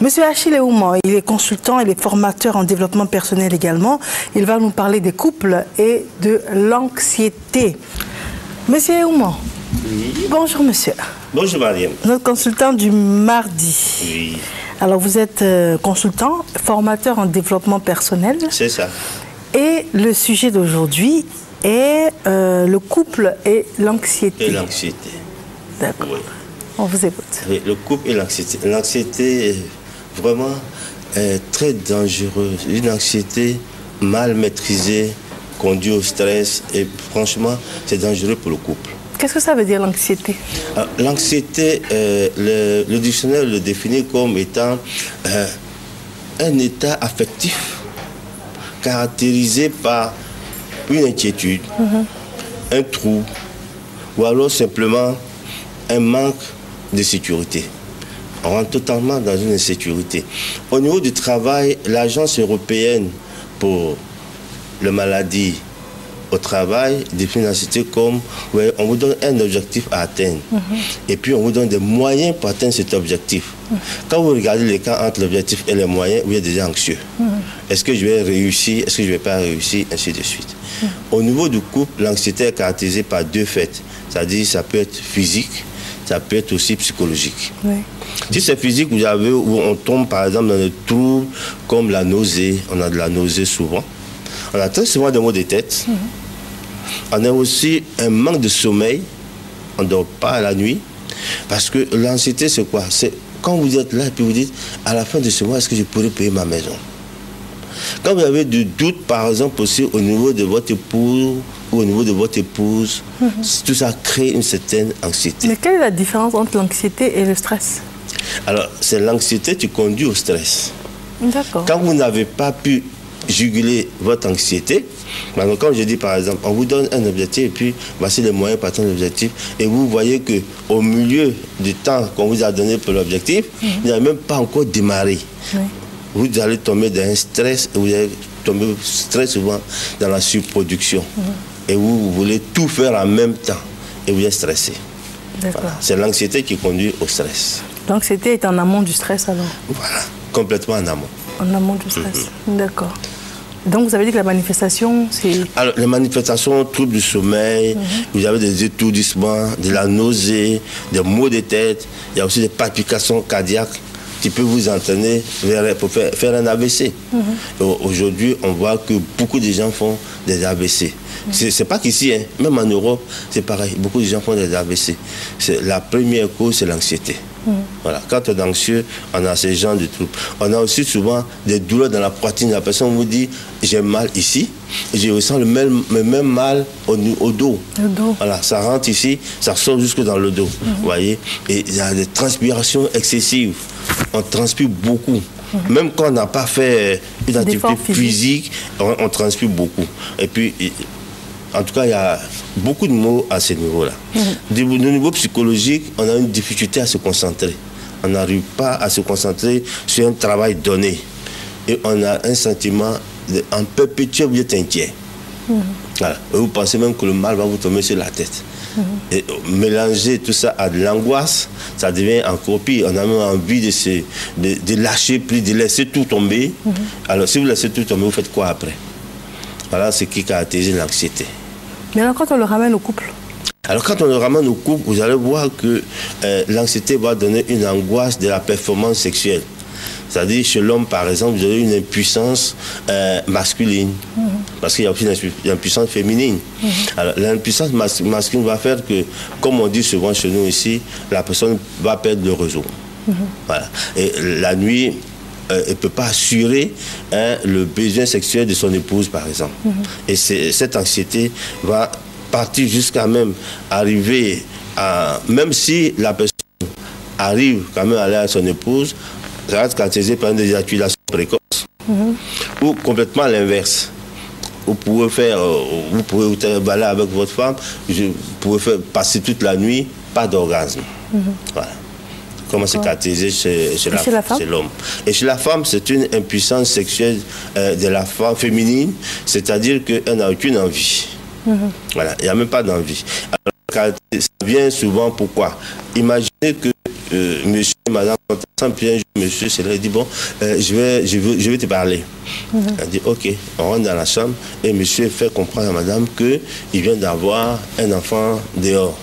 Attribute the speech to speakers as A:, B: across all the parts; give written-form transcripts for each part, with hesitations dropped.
A: Monsieur Achille Oumou, il est consultant, il est formateur en développement personnel également. Il va nous parler des couples et de l'anxiété. Monsieur Oumou.
B: Oui.
A: Bonjour monsieur.
B: Bonjour Mariam.
A: Notre consultant du mardi.
B: Oui.
A: Alors vous êtes consultant, formateur en développement personnel.
B: C'est ça.
A: Et le sujet d'aujourd'hui est le couple et l'anxiété.
B: Et l'anxiété.
A: D'accord.
B: Oui.
A: On vous écoute.
B: Oui, le couple et l'anxiété. L'anxiété est vraiment très dangereuse. Une anxiété mal maîtrisée conduit au stress et franchement, c'est dangereux pour le couple.
A: Qu'est-ce que ça veut dire l'anxiété?
B: L'anxiété, le dictionnaire le définit comme étant un état affectif caractérisé par une inquiétude, un trouble ou alors simplement un manque de sécurité. On rentre totalement dans une insécurité. Au niveau du travail, l'Agence européenne pour les maladies au travail définit l'anxiété comme on vous donne un objectif à atteindre et puis on vous donne des moyens pour atteindre cet objectif. Quand vous regardez l'écart entre l'objectif et les moyens, vous êtes déjà anxieux. Est-ce que je vais réussir? Est-ce que je ne vais pas réussir? Ainsi de suite. Au niveau du couple, l'anxiété est caractérisée par deux faits. C'est-à-dire ça peut être physique, ça peut être aussi psychologique. Oui. Si c'est physique, vous avez où on tombe par exemple dans des troubles comme la nausée. On a de la nausée souvent. On a très souvent des maux de tête. On a aussi un manque de sommeil. On ne dort pas la nuit. Parce que l'anxiété, c'est quoi? C'est quand vous êtes là et puis vous dites, à la fin de ce mois, est-ce que je pourrais payer ma maison? Quand vous avez du doute, par exemple, aussi au niveau de votre époux ou au niveau de votre épouse, tout ça crée une certaine anxiété.
A: Mais quelle est la différence entre l'anxiété et le stress? Alors,
B: c'est l'anxiété qui conduit au stress.
A: D'accord.
B: Quand vous n'avez pas pu juguler votre anxiété, comme je dis par exemple, on vous donne un objectif et puis voici les moyens pour atteindre l'objectif et vous voyez qu'au milieu du temps qu'on vous a donné pour l'objectif, vous n'avez même pas encore démarré. Vous allez tomber dans un stress et vous allez tomber très souvent dans la surproduction. Et vous voulez tout faire en même temps et vous êtes stressé. Voilà. C'est l'anxiété qui conduit au stress.
A: L'anxiété est en amont du stress alors?
B: Voilà, complètement en amont.
A: En amont du stress, d'accord. Donc vous avez dit que la manifestation, c'est...
B: Alors les manifestations, troubles du sommeil, vous avez des étourdissements, de la nausée, des maux de tête, il y a aussi des palpitations cardiaques qui peuvent vous entraîner pour faire un AVC. Aujourd'hui, on voit que beaucoup de gens font des AVC. C'est pas qu'ici, hein, même en Europe, c'est pareil. Beaucoup de gens font des AVC. La première cause, c'est l'anxiété. Voilà. Quand on est anxieux, on a ce genre de troubles. On a aussi souvent des douleurs dans la poitrine. La personne vous dit, j'ai mal ici, et je ressens le même mal au dos. Voilà, ça rentre ici, ça sort jusque dans le dos. Vous voyez, et il y a des transpirations excessives. On transpire beaucoup. Même quand on n'a pas fait une activité physique, on transpire beaucoup. Et puis, en tout cas, il y a beaucoup de mots à ce niveau-là. Au niveau psychologique, on a une difficulté à se concentrer. On n'arrive pas à se concentrer sur un travail donné. Et on a un sentiment en perpétuel, vous êtes inquiet. Voilà. Et vous pensez même que le mal va vous tomber sur la tête. Et mélanger tout ça à de l'angoisse, ça devient encore pire. On a même envie de lâcher prise, de laisser tout tomber. Alors, si vous laissez tout tomber, vous faites quoi après? Voilà ce qui caractérise l'anxiété.
A: Mais alors, quand on le ramène au couple?
B: Alors, quand on le ramène au couple, vous allez voir que l'anxiété va donner une angoisse de la performance sexuelle. C'est-à-dire, chez l'homme, par exemple, vous avez une impuissance masculine. Parce qu'il y a aussi une impuissance féminine. Alors, l'impuissance masculine va faire que, comme on dit souvent chez nous ici, la personne va perdre le réseau. Voilà. Et la nuit, elle ne peut pas assurer le besoin sexuel de son épouse, par exemple. Et cette anxiété va partir jusqu'à même arriver à... Même si la personne arrive quand même à aller à son épouse, ça va être caractérisé par une éjaculation précoce. Ou complètement l'inverse. Vous pouvez balader avec votre femme, vous pouvez passer toute la nuit, pas d'orgasme. Voilà. Comment c'est caractérisé chez l'homme. Et chez la femme, c'est une impuissance sexuelle de la femme féminine, c'est-à-dire qu'elle n'a aucune envie. Voilà, il n'y a même pas d'envie. Alors, ça vient souvent pourquoi? Imaginez que monsieur et madame sont ensemble, puis un jour, monsieur Cédric dit, bon, je vais te parler. Elle dit, ok, on rentre dans la chambre, et monsieur fait comprendre à madame qu'il vient d'avoir un enfant dehors.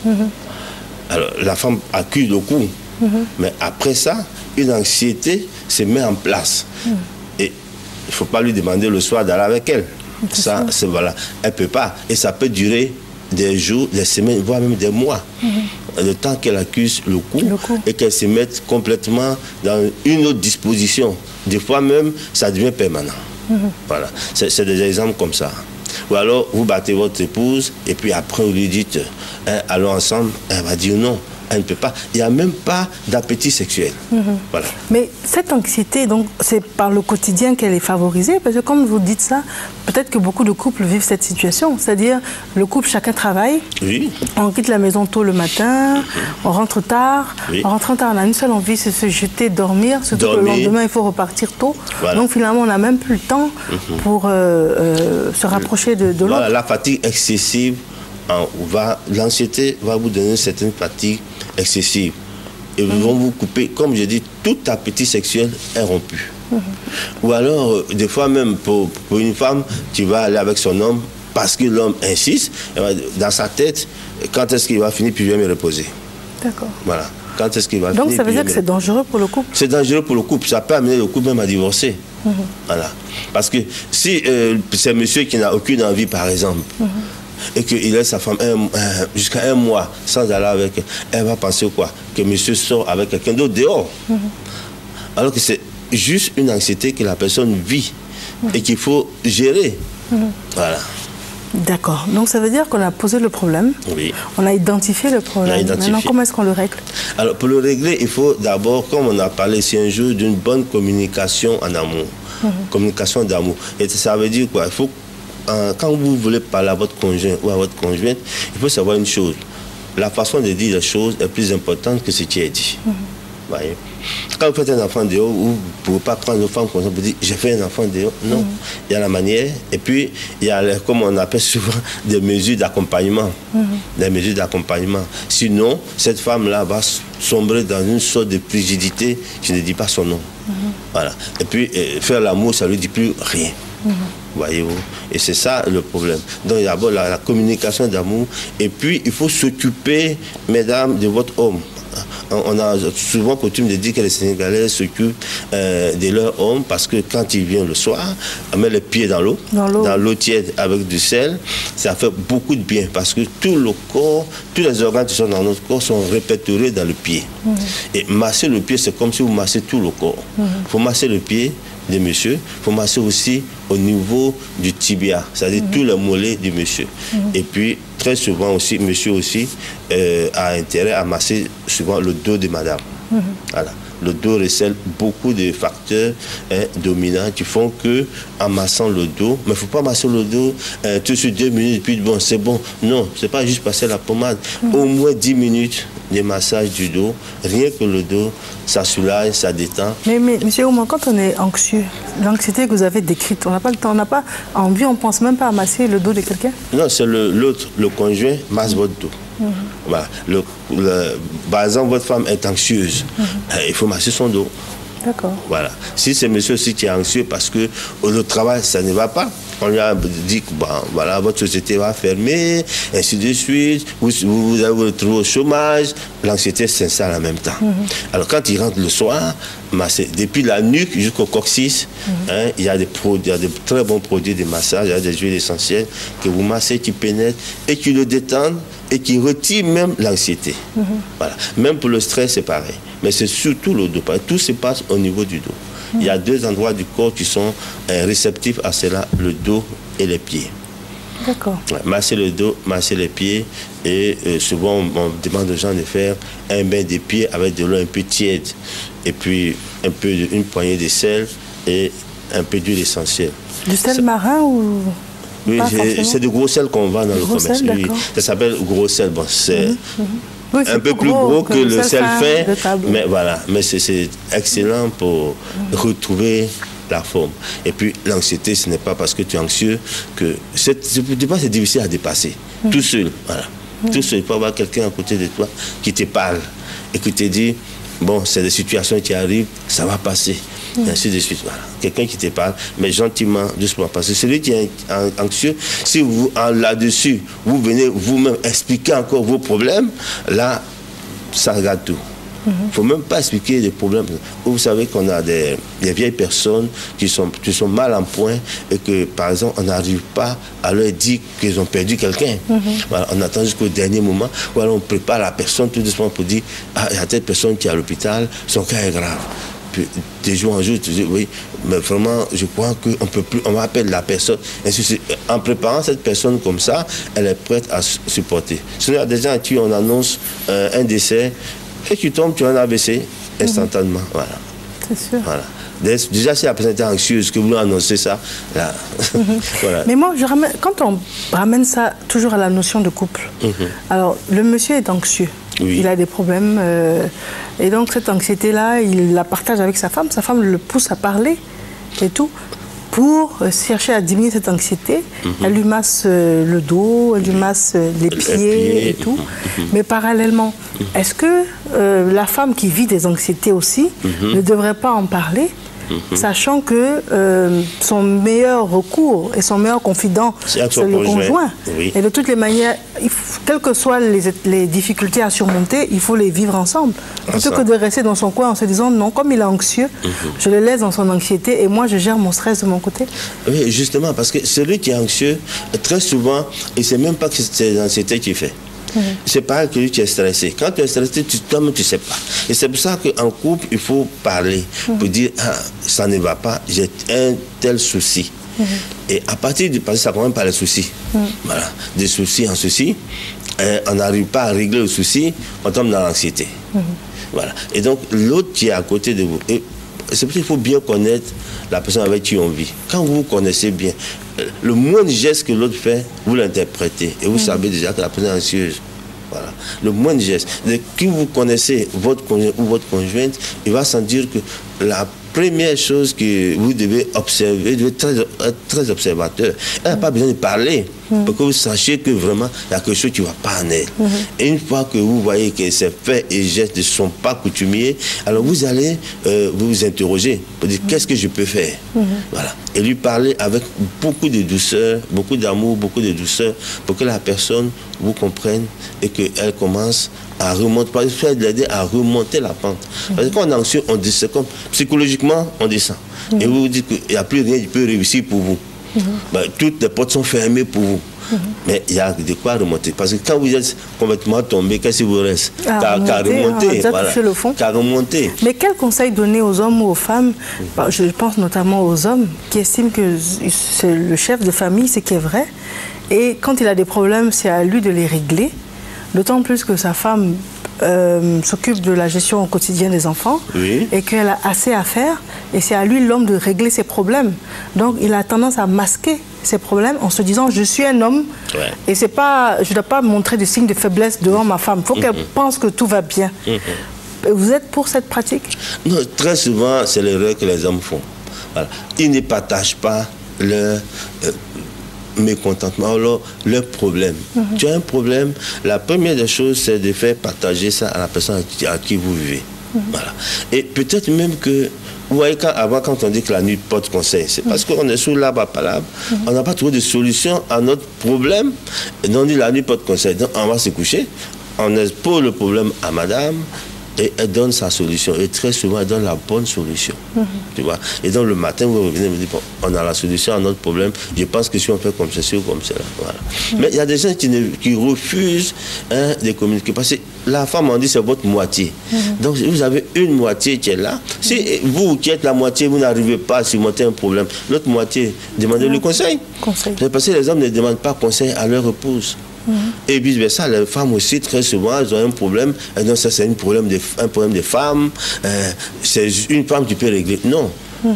B: Alors, la femme accuse le coup, mais après ça, une anxiété se met en place. Et il ne faut pas lui demander le soir d'aller avec elle. Ça, c'est voilà. Elle ne peut pas. Et ça peut durer des jours, des semaines, voire même des mois. Le temps qu'elle accuse le coup et qu'elle se mette complètement dans une autre disposition. Des fois même, ça devient permanent. Voilà. C'est des exemples comme ça. Ou alors, vous battez votre épouse et puis après, vous lui dites, hein, allons ensemble. Elle va dire non. Elle ne peut pas. Il n'y a même pas d'appétit sexuel. Voilà.
A: Mais cette anxiété, donc, c'est par le quotidien qu'elle est favorisée, parce que comme vous dites ça, peut-être que beaucoup de couples vivent cette situation. C'est-à-dire, le couple, chacun travaille, on quitte la maison tôt le matin, on rentre tard, en rentrant tard, on a une seule envie, c'est se jeter, dormir, surtout que le lendemain, il faut repartir tôt. Voilà. Donc finalement, on n'a même plus le temps pour se rapprocher de l'autre.
B: Voilà, la fatigue excessive, l'anxiété va vous donner une certaine fatigue excessive. Et ils vont vous couper, comme je dis, tout appétit sexuel est rompu. Ou alors, des fois même, pour une femme, tu vas aller avec son homme parce que l'homme insiste, dans sa tête, quand est-ce qu'il va finir, puis je vais me reposer.
A: D'accord.
B: Voilà. Quand est-ce qu'il va finir.
A: Donc ça veut dire que c'est dangereux pour le couple? C'est
B: dangereux pour le couple. Ça peut amener le couple même à divorcer. Voilà. Parce que si c'est monsieur qui n'a aucune envie, par exemple, et qu'il laisse sa femme jusqu'à un mois sans aller avec elle, elle va penser quoi? Que monsieur sort avec quelqu'un d'autre dehors. Alors que c'est juste une anxiété que la personne vit et qu'il faut gérer. Voilà.
A: D'accord. Donc ça veut dire qu'on a posé le problème.
B: Oui.
A: On a identifié le problème. Maintenant, comment est-ce qu'on le règle? Alors
B: pour le régler, il faut d'abord, comme on a parlé ici un jour, d'une bonne communication en amour. Communication d'amour. Et ça veut dire quoi? Il faut quand vous voulez parler à votre conjoint ou à votre conjointe, il faut savoir une chose. La façon de dire les choses est plus importante que ce qui est dit. Voyez? Quand vous faites un enfant dehors, vous ne pouvez pas prendre une femme comme ça pour dire j'ai fait un enfant dehors. Non. Il y a la manière. Et puis, il y a, comme on appelle souvent, des mesures d'accompagnement. Des mesures d'accompagnement. Sinon, cette femme-là va sombrer dans une sorte de frigidité qui ne dit pas son nom. Voilà. Et puis, faire l'amour, ça ne lui dit plus rien. Voyez-vous? Et c'est ça le problème. Donc d'abord la communication d'amour. Et puis il faut s'occuper, mesdames, de votre homme. On a souvent coutume de dire que les Sénégalais s'occupent de leur homme parce que quand il vient le soir, on met les pieds dans l'eau tiède avec du sel. Ça fait beaucoup de bien parce que tout le corps, tous les organes qui sont dans notre corps sont répertoriés dans le pied. Et masser le pied, c'est comme si vous massez tout le corps. Il faut masser le pied de monsieur, il faut masser aussi au niveau du tibia, c'est-à-dire tous les mollets du monsieur. Et puis, très souvent aussi, monsieur aussi a intérêt à masser souvent le dos de madame. Voilà. Le dos recèle beaucoup de facteurs dominants qui font que, en massant le dos, mais il ne faut pas masser le dos tout sur 2 minutes, puis bon, c'est bon. Non, ce n'est pas juste passer la pommade. Au moins 10 minutes de massage du dos, rien que le dos, ça soulage, ça détend. Mais
A: monsieur Oumar, quand on est anxieux, l'anxiété que vous avez décrite, on n'a pas le temps, on n'a pas envie, on ne pense même pas à masser le dos de quelqu'un?
B: Non, c'est l'autre, le conjoint, masse votre dos. Voilà. Par exemple, votre femme est anxieuse, il faut masser son dos.
A: D'accord.
B: Voilà. Si c'est monsieur aussi qui est anxieux parce que le travail, ça ne va pas, on lui a dit que bon, voilà, votre société va fermer, ainsi de suite, vous allez vous retrouver au chômage, l'anxiété s'installe en même temps. Alors quand il rentre le soir, depuis la nuque jusqu'au coccyx, il y a des très bons produits de massage, il y a des huiles essentielles que vous massez, qui pénètrent et qui le détendent et qui retirent même l'anxiété. Voilà. Même pour le stress, c'est pareil. Mais c'est surtout le dos. Tout se passe au niveau du dos. Il y a 2 endroits du corps qui sont réceptifs à cela, le dos et les pieds.
A: D'accord.
B: Ouais, masser le dos, masser les pieds. Et souvent, on demande aux gens de faire un bain des pieds avec de l'eau un peu tiède. Et puis, une poignée de sel et un peu d'huile essentielle.
A: Du sel marin ou...
B: Oui, c'est du gros sel qu'on vend dans le commerce. Oui, ça s'appelle gros sel. Bon, c'est un peu plus gros que le sel fin, mais voilà. Mais c'est excellent pour retrouver la forme. Et puis l'anxiété, ce n'est pas parce que tu es anxieux que c'est difficile à dépasser. Tout seul, voilà. Tout seul, il faut avoir quelqu'un à côté de toi qui te parle et qui te dit bon, c'est des situations qui arrivent, ça va passer. Et ainsi de suite. Voilà. Quelqu'un qui te parle, mais gentiment, doucement. Parce que celui qui est anxieux, si vous, là-dessus, vous venez vous-même expliquer encore vos problèmes, là, ça regarde tout. Il ne faut même pas expliquer des problèmes. Vous savez qu'on a des vieilles personnes qui sont mal en point et que, par exemple, on n'arrive pas à leur dire qu'ils ont perdu quelqu'un. Voilà, on attend jusqu'au dernier moment. Ou alors on prépare la personne tout doucement pour dire « Ah, il y a telle personne qui est à l'hôpital, son cas est grave. » Puis, de jour en jour, tu dis « Oui, mais vraiment, je crois qu'on peut plus, on appelle la personne. » En préparant cette personne comme ça, elle est prête à supporter. Sinon, il y a des gens à qui on annonce un décès, et tu tombes, tu as un AVC instantanément. Voilà.
A: C'est sûr.
B: Voilà. Déjà, si la personne était anxieuse, que vous annoncez ça, là. Voilà.
A: Mais moi, quand on ramène ça toujours à la notion de couple, alors le monsieur est anxieux. Oui. Il a des problèmes. Et donc, cette anxiété-là, il la partage avec sa femme. Sa femme le pousse à parler et tout. Pour chercher à diminuer cette anxiété, elle lui masse le dos, elle lui masse les pieds et tout. Mais parallèlement, est-ce que la femme qui vit des anxiétés aussi ne devrait pas en parler, sachant que son meilleur recours et son meilleur confident, c'est le conjoint. Oui. Et de toutes les manières, quelles que soient les difficultés à surmonter, il faut les vivre ensemble. Plutôt que de rester dans son coin en se disant non, comme il est anxieux, je le laisse dans son anxiété et moi je gère mon stress de mon côté.
B: Oui, justement, parce que celui qui est anxieux, très souvent, il ne sait même pas que c'est l'anxiété qui fait. C'est pareil que lui, tu es stressé. Quand tu es stressé, toi-même, tu ne sais pas. Et c'est pour ça qu'en couple, il faut parler pour dire ah, ça ne va pas, j'ai un tel souci. Et à partir du passé, ça commence par les soucis. Voilà. Des soucis en soucis, on n'arrive pas à régler le souci, on tombe dans l'anxiété. Voilà. Et donc, l'autre qui est à côté de vous. C'est pour ça qu'il faut bien connaître la personne avec qui on vit. Quand vous connaissez bien, le moindre geste que l'autre fait, vous l'interprétez. Et vous savez déjà que la personne est anxieuse. Voilà. Le moindre geste. Quand vous connaissez votre conjoint ou votre conjointe, il va sentir que la première chose que vous devez observer, vous devez être très observateur. Elle n'a pas besoin de parler pour que vous sachiez que vraiment il y a quelque chose qui ne va pas en elle. Et une fois que vous voyez que ces faits et gestes ne sont pas coutumiers, alors vous allez vous interroger pour dire qu'est-ce que je peux faire. Voilà. Et lui parler avec beaucoup de douceur, beaucoup d'amour, beaucoup de douceur pour que la personne vous comprenne et qu'elle commence à remonter, pas l'aider à remonter la pente. Parce que quand on est anxieux, on descend comme psychologiquement, on descend. Et vous vous dites qu'il n'y a plus rien qui peut réussir pour vous. Ben, toutes les portes sont fermées pour vous. Mais il y a de quoi remonter. Parce que quand vous êtes complètement tombé, qu'est-ce qui vous reste? Qu'à remonter. Voilà. Qu'à remonter.
A: Mais quel conseil donner aux hommes ou aux femmes? Je pense notamment aux hommes qui estiment que c'est le chef de famille, ce qui est vrai. Et quand il a des problèmes, c'est à lui de les régler. D'autant plus que sa femme s'occupe de la gestion au quotidien des enfants et qu'elle a assez à faire. Et c'est à lui, l'homme, de régler ses problèmes. Donc, il a tendance à masquer ses problèmes en se disant « je suis un homme et c'est pas, je ne dois pas montrer de signes de faiblesse devant ma femme. Il faut qu'elle pense que tout va bien. Vous êtes pour cette pratique?
B: Non, très souvent, c'est l'erreur que les hommes font. Voilà. Ils ne partagent pas leur mécontentement, alors leur problème. Tu as un problème, la première des choses, c'est de faire partager ça à la personne à qui vous vivez. Voilà. Et peut-être même que, vous voyez, avant, quand on dit que la nuit porte conseil, c'est parce qu'on est sous l'arbre à palabre, on n'a pas trouvé de solution à notre problème, et donc on dit la nuit porte conseil. Donc on va se coucher, on expose le problème à madame, et elle donne sa solution. Et très souvent, elle donne la bonne solution. Tu vois? Et donc, le matin, vous revenez et vous dites, bon, on a la solution à notre problème. Je pense que si on fait comme ceci ou comme cela. Voilà. Mais il y a des gens qui refusent de communiquer. Parce que la femme, on dit, c'est votre moitié. Donc, vous avez une moitié qui est là. Si vous qui êtes la moitié, vous n'arrivez pas à surmonter un problème, l'autre moitié, demandez-lui conseil. Parce que les hommes ne demandent pas conseil à leur épouse. Et vice-versa, les femmes aussi, très souvent, elles ont un problème. Et donc, ça, c'est un problème de femmes. C'est une femme qui peut régler. Non.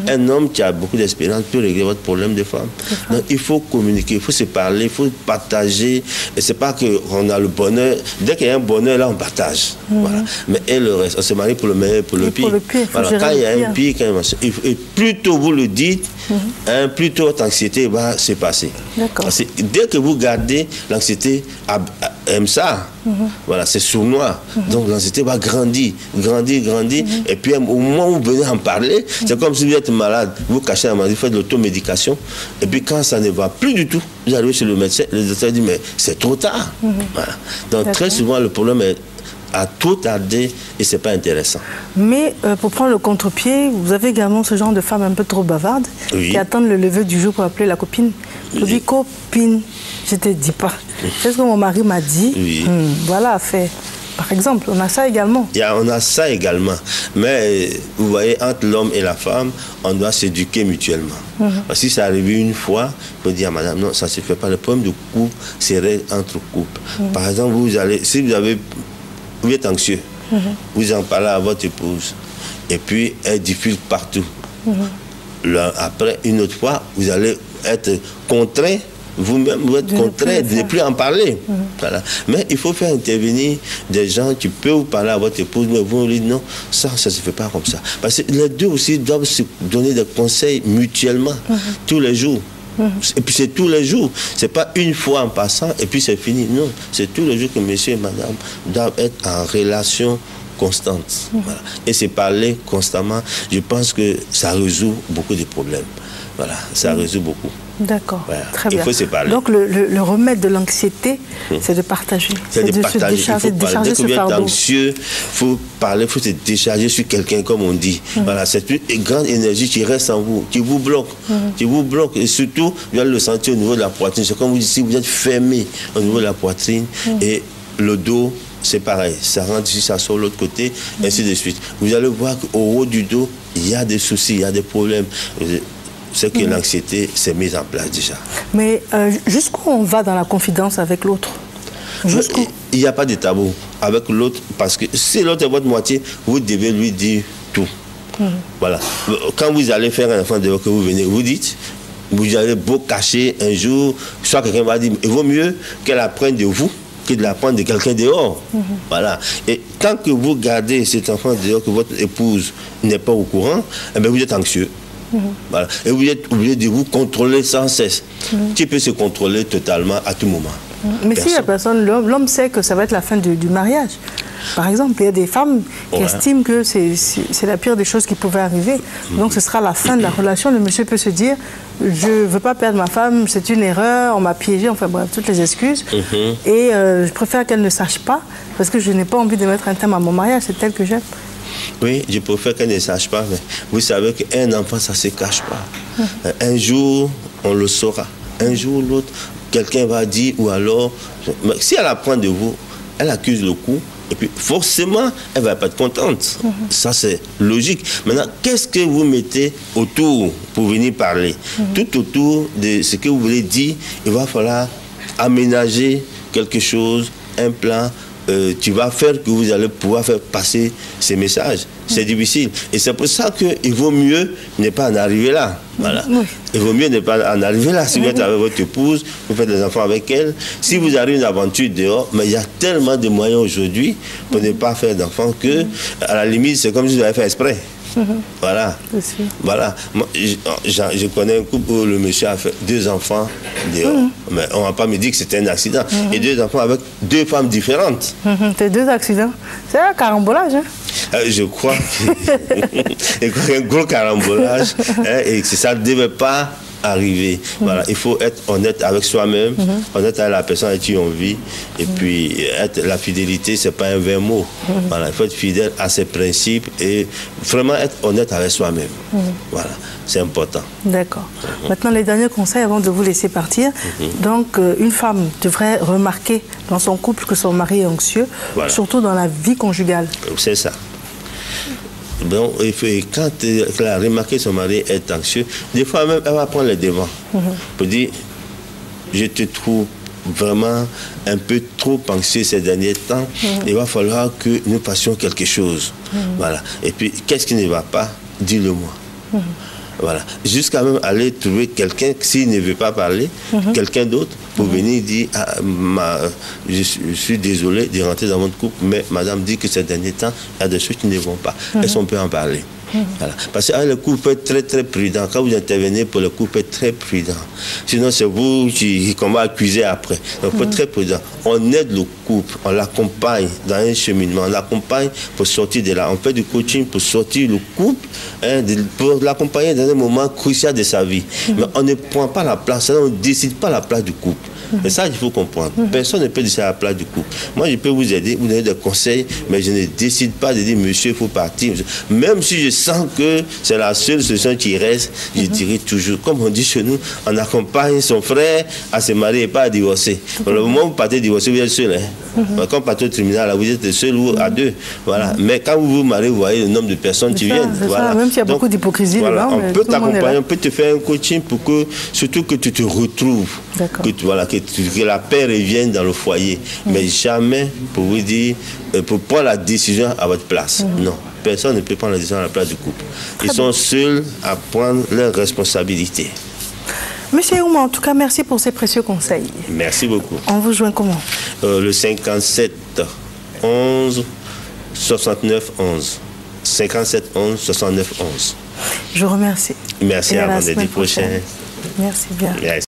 B: Un homme qui a beaucoup d'expérience peut régler votre problème de femme. Donc, il faut communiquer, il faut se parler, il faut partager. Et c'est pas qu'on a le bonheur. Dès qu'il y a un bonheur, là, on partage. Voilà. Mais et le reste, on se marie pour le meilleur et pour le pire. Voilà. Quand il y a un pire, et plus tôt vous le dites, plus tôt votre anxiété va se passer. Parce que dès que vous gardez l'anxiété aime ça. Voilà, c'est sournois. Donc l'anxiété va grandir. Et puis au moment où vous venez en parler, c'est comme si vous êtes malade. Vous cachez la maladie, vous faites de l'automédication. Et puis quand ça ne va plus du tout, vous arrivez chez le médecin, le docteur dit mais c'est trop tard. Voilà. Donc très souvent le problème est à trop tarder et c'est pas intéressant. Mais
A: pour prendre le contre-pied, vous avez également ce genre de femmes un peu trop bavardes qui attendent le lever du jour pour appeler la copine. Je dis copine, je te dis pas. C'est ce que mon mari m'a dit. Voilà, fait. Par exemple, on a ça également.
B: On a ça également. Mais vous voyez, entre l'homme et la femme, on doit s'éduquer mutuellement. Parce que si ça arrive une fois, on peut dire à madame, non, ça ne se fait pas. Le problème de couple, c'est entre couples. Par exemple, si vous êtes anxieux, vous en parlez à votre épouse, et puis elle diffuse partout. Après, une autre fois, vous allez être contraint, vous-même, vous êtes contraint de ne plus en parler. Voilà. Mais il faut faire intervenir des gens qui peuvent vous parler à votre épouse, mais vous lui dites non, ça ne se fait pas comme ça. Parce que les deux aussi doivent se donner des conseils mutuellement, tous les jours. Et puis c'est tous les jours, c'est pas une fois en passant et puis c'est fini. Non, c'est tous les jours que monsieur et madame doivent être en relation constante. Voilà. Et c'est parler constamment. Je pense que ça résout beaucoup de problèmes. Voilà, ça résout beaucoup.
A: D'accord, voilà. Très bien.
B: Il faut se parler.
A: Donc le remède de l'anxiété, c'est de partager.
B: C'est de partager. Il faut parler. Dès que vous êtes anxieux, il faut parler, il faut se décharger sur quelqu'un, comme on dit. Voilà, c'est une grande énergie qui reste en vous, qui vous bloque. Qui vous bloque. Et surtout, vous allez le sentir au niveau de la poitrine. C'est comme vous dites, si vous êtes fermé au niveau de la poitrine et le dos, c'est pareil. Ça rentre ici, ça sort de l'autre côté, ainsi de suite. Vous allez voir qu'au haut du dos, il y a des soucis, il y a des problèmes. C'est que l'anxiété s'est mise en place déjà. Mais
A: jusqu'où on va dans la confidence avec l'autre?
B: Il n'y a pas de tabou avec l'autre, parce que si l'autre est votre moitié, vous devez lui dire tout. Voilà. Quand vous allez faire un enfant dehors, que vous venez, vous dites, vous allez beau cacher un jour, soit quelqu'un va dire, il vaut mieux qu'elle apprenne de vous que de l'apprendre de quelqu'un dehors. Voilà. Et tant que vous gardez cet enfant dehors, que votre épouse n'est pas au courant, eh bien vous êtes anxieux. Voilà. Et vous êtes obligé de vous contrôler sans cesse. Qui peut se contrôler totalement à tout moment.
A: Mais si la personne, l'homme sait que ça va être la fin du mariage. Par exemple, il y a des femmes qui estiment que c'est la pire des choses qui pouvaient arriver. Donc ce sera la fin de la relation. Le monsieur peut se dire, je ne veux pas perdre ma femme, c'est une erreur, on m'a piégé, enfin bref, toutes les excuses. Et je préfère qu'elle ne sache pas, parce que je n'ai pas envie de mettre un terme à mon mariage, c'est elle que j'aime.
B: Oui, je préfère qu'elle ne sache pas, mais vous savez qu'un enfant, ça ne se cache pas. Un jour, on le saura. Un jour ou l'autre, quelqu'un va dire, ou alors, si elle apprend de vous, elle accuse le coup, et puis forcément, elle ne va pas être contente. Ça, c'est logique. Maintenant, qu'est-ce que vous mettez autour pour venir parler? Tout autour de ce que vous voulez dire, il va falloir aménager quelque chose, un plan, qui va faire que vous allez pouvoir faire passer ces messages. C'est difficile. Et c'est pour ça qu'il vaut mieux ne pas en arriver là. Voilà. Il vaut mieux ne pas en arriver là. Si vous êtes avec votre épouse, vous faites des enfants avec elle. Si vous avez une aventure dehors, mais il y a tellement de moyens aujourd'hui pour ne pas faire d'enfants que, à la limite, c'est comme si vous avez fait exprès. Voilà. Voilà. Moi, je connais un couple où le monsieur a fait 2 enfants dehors. Mais on ne va pas me dire que c'était un accident. Et 2 enfants avec 2 femmes différentes.
A: C'est 2 accidents. C'est un carambolage, hein?
B: Je crois qu'il y a un gros carambolage. Et que ça ne devait pas arriver. Voilà. Il faut être honnête avec soi-même, honnête avec la personne avec qui on vit. Et puis, la fidélité, ce n'est pas un vain mot. Voilà. Il faut être fidèle à ses principes et vraiment être honnête avec soi-même. Voilà. C'est important.
A: D'accord. Maintenant, les derniers conseils avant de vous laisser partir. Donc, une femme devrait remarquer dans son couple que son mari est anxieux, surtout dans la vie conjugale.
B: C'est ça. Donc, quand elle a remarqué que son mari est anxieux, des fois même, elle va prendre les devants. Pour dire, je te trouve vraiment un peu trop anxieux ces derniers temps. Il va falloir que nous fassions quelque chose. Voilà. Et puis, qu'est-ce qui ne va pas? Dis-le-moi. Voilà. Jusqu'à même aller trouver quelqu'un, s'il ne veut pas parler, quelqu'un d'autre, pour venir dire, je suis désolé de rentrer dans votre couple, mais madame dit que ces derniers temps, il y a des choses qui ne vont pas. Est-ce qu'on peut en parler? Voilà. Parce que le couple peut être très très prudent. Quand vous intervenez pour le couple, peut être très prudent. Sinon, c'est vous qu'on va accuser après. Donc, peut être très prudent. On aide le couple, on l'accompagne dans un cheminement, on l'accompagne pour sortir de là. On fait du coaching pour sortir le couple, pour l'accompagner dans un moment crucial de sa vie. Mais on ne prend pas la place, on ne décide pas la place du couple. Et ça, il faut comprendre. Personne ne peut décider à la place du couple. Moi, je peux vous aider, vous donner des conseils, mais je ne décide pas de dire, monsieur, il faut partir. Même si je sens que c'est la seule solution qui reste, je dirais toujours, comme on dit chez nous, on accompagne son frère à se marier et pas à divorcer. Le moment où vous partez divorcer, vous êtes seul. Quand vous partez au tribunal, là, vous êtes seul ou à deux. Voilà. Mais quand vous vous mariez, vous voyez le nombre de personnes qui viennent. Voilà.
A: Même s'il y a beaucoup d'hypocrisie
B: voilà,
A: dedans.
B: on peut t'accompagner, on peut te faire un coaching pour que, surtout que tu te retrouves. Que la paix revienne dans le foyer. Mais jamais pour vous dire, pour prendre la décision à votre place. Non. Personne ne peut prendre la décision à la place du couple. Ils sont seuls à prendre leurs responsabilités.
A: Monsieur Ouma, en tout cas, merci pour ces précieux conseils.
B: Merci beaucoup.
A: On vous joint comment?
B: Le 57 11 69 11. 57 11 69 11.
A: Je vous remercie.
B: Merci à vendredi prochain.
A: Merci bien.
B: Merci.